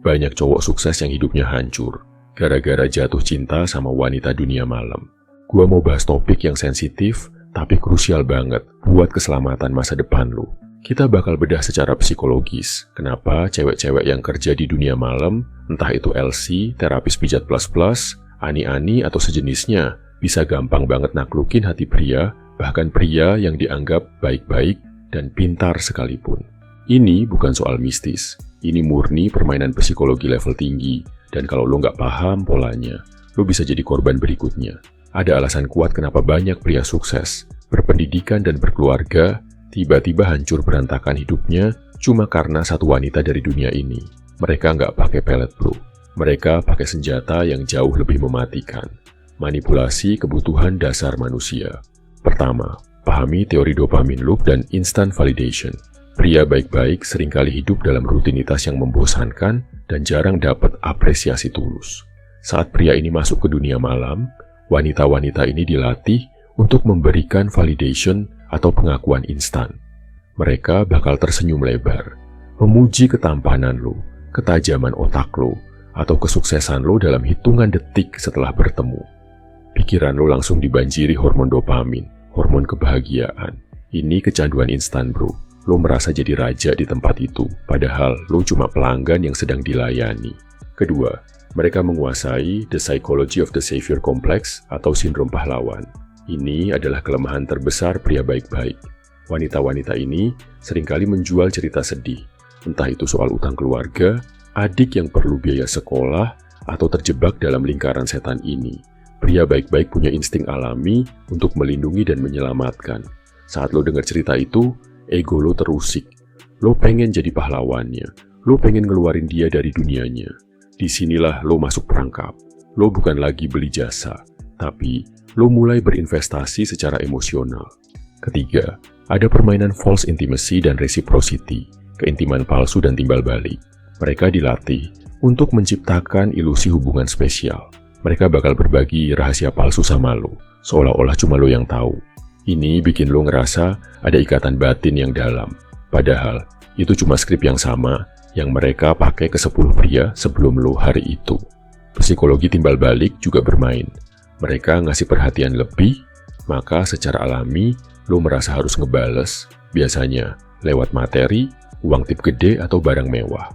Banyak cowok sukses yang hidupnya hancur gara-gara jatuh cinta sama wanita dunia malam. Gua mau bahas topik yang sensitif tapi krusial banget buat keselamatan masa depan lu. Kita bakal bedah secara psikologis kenapa cewek-cewek yang kerja di dunia malam, entah itu LC, terapis pijat plus-plus, ani-ani atau sejenisnya, bisa gampang banget naklukin hati pria, bahkan pria yang dianggap baik-baik dan pintar sekalipun. Ini bukan soal mistis, ini murni permainan psikologi level tinggi, dan kalau lo nggak paham polanya, lo bisa jadi korban berikutnya. Ada alasan kuat kenapa banyak pria sukses, berpendidikan dan berkeluarga, tiba-tiba hancur berantakan hidupnya cuma karena satu wanita dari dunia ini. Mereka nggak pakai pelet bro, mereka pakai senjata yang jauh lebih mematikan. Manipulasi kebutuhan dasar manusia. Pertama, pahami teori dopamine loop dan instant validation. Pria baik-baik seringkali hidup dalam rutinitas yang membosankan dan jarang dapat apresiasi tulus. Saat pria ini masuk ke dunia malam, wanita-wanita ini dilatih untuk memberikan validation atau pengakuan instan. Mereka bakal tersenyum lebar, memuji ketampanan lo, ketajaman otak lo, atau kesuksesan lo dalam hitungan detik setelah bertemu. Pikiran lo langsung dibanjiri hormon dopamin, hormon kebahagiaan. Ini kecanduan instan bro. Lo merasa jadi raja di tempat itu, padahal lo cuma pelanggan yang sedang dilayani. Kedua, mereka menguasai the psychology of the savior complex atau sindrom pahlawan. Ini adalah kelemahan terbesar pria baik-baik. Wanita-wanita ini seringkali menjual cerita sedih, entah itu soal utang keluarga, adik yang perlu biaya sekolah, atau terjebak dalam lingkaran setan ini. Pria baik-baik punya insting alami untuk melindungi dan menyelamatkan. Saat lo dengar cerita itu, ego lo terusik. Lo pengen jadi pahlawannya. Lo pengen ngeluarin dia dari dunianya. Disinilah lo masuk perangkap. Lo bukan lagi beli jasa, tapi lo mulai berinvestasi secara emosional. Ketiga, ada permainan false intimacy dan reciprocity, keintiman palsu dan timbal balik. Mereka dilatih untuk menciptakan ilusi hubungan spesial. Mereka bakal berbagi rahasia palsu sama lo, seolah-olah cuma lo yang tahu. Ini bikin lo ngerasa ada ikatan batin yang dalam. Padahal, itu cuma skrip yang sama yang mereka pakai ke 10 pria sebelum lo hari itu. Psikologi timbal balik juga bermain. Mereka ngasih perhatian lebih, maka secara alami lo merasa harus ngebales, biasanya lewat materi, uang tip gede atau barang mewah.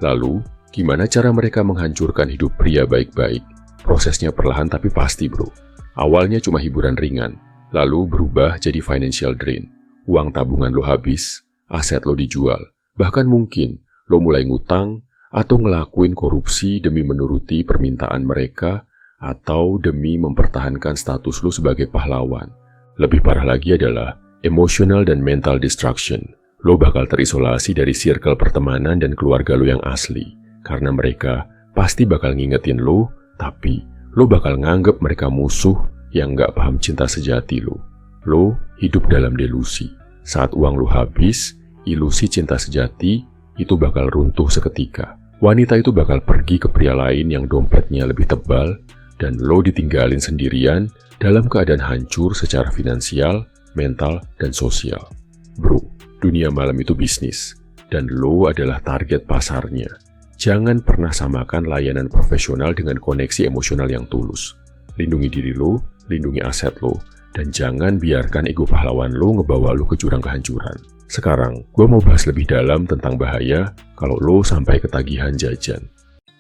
Lalu, gimana cara mereka menghancurkan hidup pria baik-baik? Prosesnya perlahan tapi pasti bro. Awalnya cuma hiburan ringan, lalu berubah jadi financial drain. Uang tabungan lo habis, aset lo dijual, bahkan mungkin lo mulai ngutang atau ngelakuin korupsi demi menuruti permintaan mereka atau demi mempertahankan status lo sebagai pahlawan. Lebih parah lagi adalah emotional dan mental destruction. Lo bakal terisolasi dari circle pertemanan dan keluarga lo yang asli, karena mereka pasti bakal ngingetin lo, tapi lo bakal nganggep mereka musuh yang nggak paham cinta sejati lo. Lo hidup dalam delusi. Saat uang lo habis, ilusi cinta sejati itu bakal runtuh seketika. Wanita itu bakal pergi ke pria lain yang dompetnya lebih tebal, dan lo ditinggalin sendirian dalam keadaan hancur secara finansial, mental, dan sosial. Bro, dunia malam itu bisnis, dan lo adalah target pasarnya. Jangan pernah samakan layanan profesional dengan koneksi emosional yang tulus. Lindungi diri lo, lindungi aset lo, dan jangan biarkan ego pahlawan lo ngebawa lo ke jurang kehancuran. Sekarang, gue mau bahas lebih dalam tentang bahaya kalau lo sampai ketagihan jajan.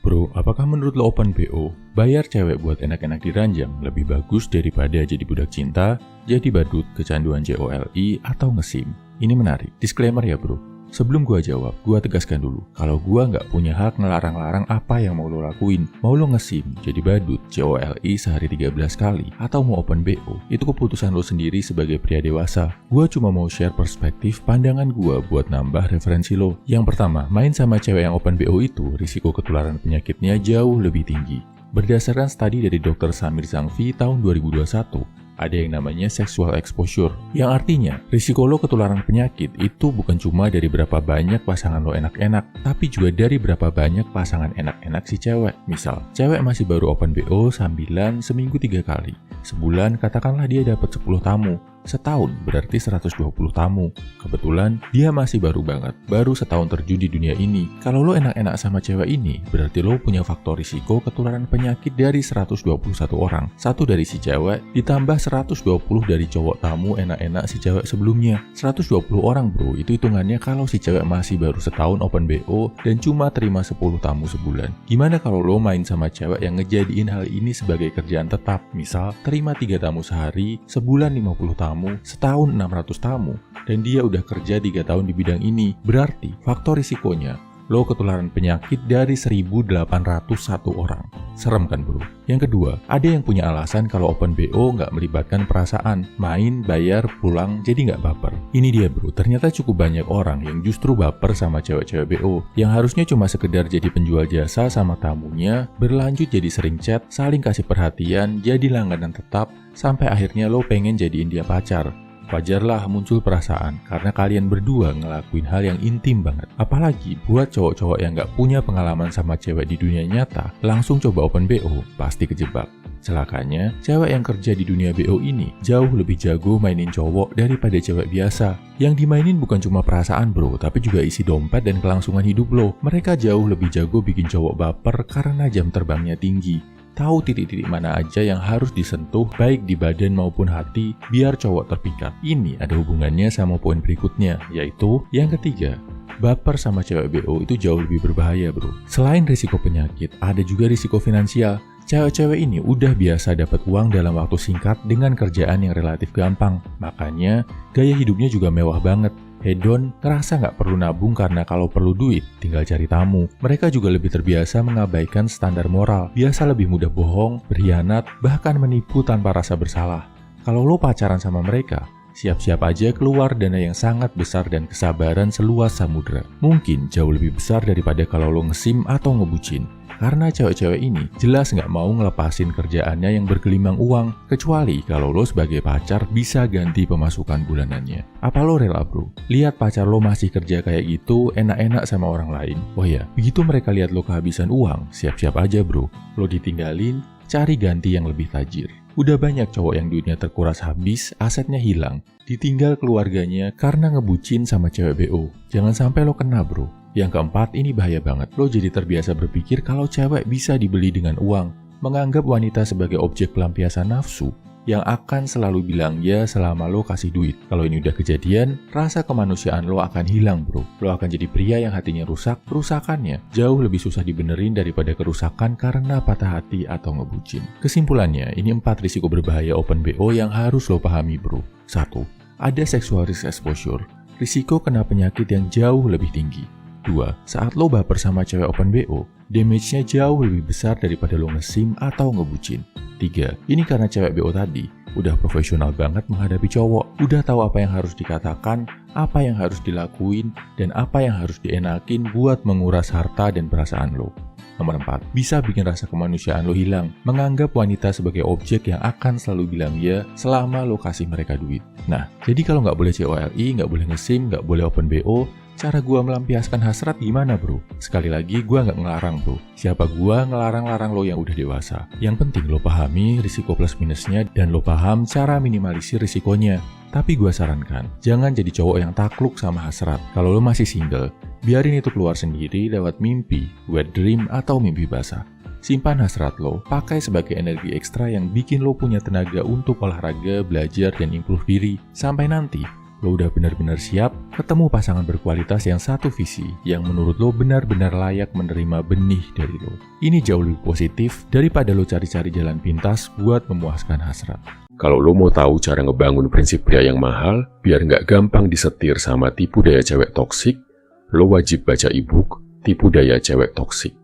Bro, apakah menurut lo open BO, bayar cewek buat enak-enak diranjang lebih bagus daripada jadi budak cinta, jadi badut, kecanduan JOLI, atau ngesim? Ini menarik. Disclaimer ya bro. Sebelum gua jawab, gua tegaskan dulu, kalau gua nggak punya hak ngelarang-larang apa yang mau lo lakuin. Mau lo ngesim, jadi badut, JOLI sehari 13 kali, atau mau open BO, itu keputusan lo sendiri sebagai pria dewasa. Gua cuma mau share perspektif pandangan gua buat nambah referensi lo. Yang pertama, main sama cewek yang open BO itu, risiko ketularan penyakitnya jauh lebih tinggi. Berdasarkan studi dari Dr. Samir Zangvi tahun 2021, ada yang namanya sexual exposure, yang artinya risiko lo ketularan penyakit itu bukan cuma dari berapa banyak pasangan lo enak-enak, tapi juga dari berapa banyak pasangan enak-enak si cewek. Misal, cewek masih baru open BO sambilan seminggu 3 kali. Sebulan katakanlah dia dapat 10 tamu. Setahun berarti 120 tamu. Kebetulan dia masih baru banget, baru setahun terjun di dunia ini. Kalau lo enak-enak sama cewek ini, berarti lo punya faktor risiko ketularan penyakit dari 121 orang. Satu dari si cewek, ditambah 120 dari cowok tamu enak-enak si cewek sebelumnya. 120 orang bro, itu hitungannya kalau si cewek masih baru setahun open BO dan cuma terima 10 tamu sebulan. Gimana kalau lo main sama cewek yang ngejadiin hal ini sebagai kerjaan tetap? Misal, terima 3 tamu sehari, sebulan 50 tamu, setahun 600 tamu, dan dia udah kerja 3 tahun di bidang ini. Berarti faktor risikonya lo ketularan penyakit dari 1.801 orang. Serem kan bro? Yang kedua, ada yang punya alasan kalau open BO nggak melibatkan perasaan. Main, bayar, pulang, jadi nggak baper. Ini dia bro, ternyata cukup banyak orang yang justru baper sama cewek-cewek BO. Yang harusnya cuma sekedar jadi penjual jasa sama tamunya, berlanjut jadi sering chat, saling kasih perhatian, jadi langganan tetap, sampai akhirnya lo pengen jadiin dia pacar. Wajarlah muncul perasaan karena kalian berdua ngelakuin hal yang intim banget. Apalagi buat cowok-cowok yang gak punya pengalaman sama cewek di dunia nyata, langsung coba open BO, pasti kejebak. Celakanya, cewek yang kerja di dunia BO ini jauh lebih jago mainin cowok daripada cewek biasa. Yang dimainin bukan cuma perasaan bro, tapi juga isi dompet dan kelangsungan hidup lo. Mereka jauh lebih jago bikin cowok baper karena jam terbangnya tinggi. Tahu titik-titik mana aja yang harus disentuh baik di badan maupun hati biar cowok terpikat. Ini ada hubungannya sama poin berikutnya, yaitu yang ketiga. Baper sama cewek BO itu jauh lebih berbahaya bro. Selain risiko penyakit, ada juga risiko finansial. Cewek-cewek ini udah biasa dapat uang dalam waktu singkat dengan kerjaan yang relatif gampang. Makanya, gaya hidupnya juga mewah banget. Hedon ngerasa nggak perlu nabung karena kalau perlu duit, tinggal cari tamu. Mereka juga lebih terbiasa mengabaikan standar moral, biasa lebih mudah bohong, berkhianat, bahkan menipu tanpa rasa bersalah. Kalau lo pacaran sama mereka, siap-siap aja keluar dana yang sangat besar dan kesabaran seluas samudra. Mungkin jauh lebih besar daripada kalau lo ngesim atau ngebucin. Karena cewek-cewek ini jelas nggak mau ngelepasin kerjaannya yang bergelimang uang, kecuali kalau lo sebagai pacar bisa ganti pemasukan bulanannya. Apa lo rela bro? Lihat pacar lo masih kerja kayak gitu, enak-enak sama orang lain. Oh ya, begitu mereka lihat lo kehabisan uang, siap-siap aja bro. Lo ditinggalin, cari ganti yang lebih tajir. Udah banyak cowok yang duitnya terkuras habis, asetnya hilang, ditinggal keluarganya karena ngebucin sama cewek BO. Jangan sampai lo kena bro. Yang keempat, ini bahaya banget. Lo jadi terbiasa berpikir kalau cewek bisa dibeli dengan uang, menganggap wanita sebagai objek pelampiasan nafsu yang akan selalu bilang ya selama lo kasih duit. Kalau ini udah kejadian, rasa kemanusiaan lo akan hilang bro. Lo akan jadi pria yang hatinya rusak, kerusakannya jauh lebih susah dibenerin daripada kerusakan karena patah hati atau ngebucin. Kesimpulannya, ini 4 risiko berbahaya open BO yang harus lo pahami bro. 1. Ada sexual risk exposure, risiko kena penyakit yang jauh lebih tinggi. 2. Saat lo baper sama cewek open BO, damage-nya jauh lebih besar daripada lo ngesim atau ngebucin. 3. Ini karena cewek BO tadi udah profesional banget menghadapi cowok, udah tahu apa yang harus dikatakan, apa yang harus dilakuin, dan apa yang harus dienakin buat menguras harta dan perasaan lo. Nomor 4. Bisa bikin rasa kemanusiaan lo hilang, menganggap wanita sebagai objek yang akan selalu bilang ya selama lo kasih mereka duit. Nah, jadi kalau nggak boleh COLI, nggak boleh ngesim, nggak boleh open BO, cara gua melampiaskan hasrat gimana bro? Sekali lagi gua nggak ngelarang bro. Siapa gua ngelarang-larang lo yang udah dewasa? Yang penting lo pahami risiko plus minusnya dan lo paham cara minimalisir risikonya. Tapi gua sarankan, jangan jadi cowok yang takluk sama hasrat. Kalau lo masih single, biarin itu keluar sendiri lewat mimpi, wet dream, atau mimpi basah. Simpan hasrat lo, pakai sebagai energi ekstra yang bikin lo punya tenaga untuk olahraga, belajar, dan improve diri. Sampai nanti lo udah benar-benar siap ketemu pasangan berkualitas yang satu visi, yang menurut lo benar-benar layak menerima benih dari lo. Ini jauh lebih positif daripada lo cari-cari jalan pintas buat memuaskan hasrat. Kalau lo mau tahu cara ngebangun prinsip pria yang mahal, biar nggak gampang disetir sama tipu daya cewek toksik, lo wajib baca e-book Tipu Daya Cewek Toksik.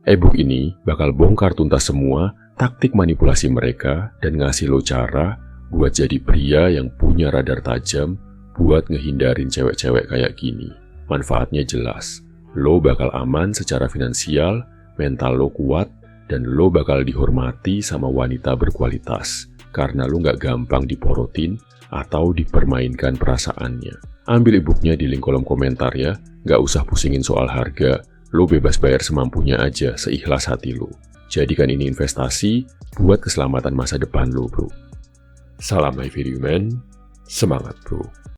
E-book ini bakal bongkar tuntas semua taktik manipulasi mereka dan ngasih lo cara buat jadi pria yang punya radar tajam buat ngehindarin cewek-cewek kayak gini. Manfaatnya jelas. Lo bakal aman secara finansial, mental lo kuat, dan lo bakal dihormati sama wanita berkualitas. Karena lo nggak gampang diporotin atau dipermainkan perasaannya. Ambil e-booknya di link kolom komentar ya. Nggak usah pusingin soal harga. Lo bebas bayar semampunya aja, seikhlas hati lo. Jadikan ini investasi buat keselamatan masa depan lo bro. Salam My Video Man. Semangat bro!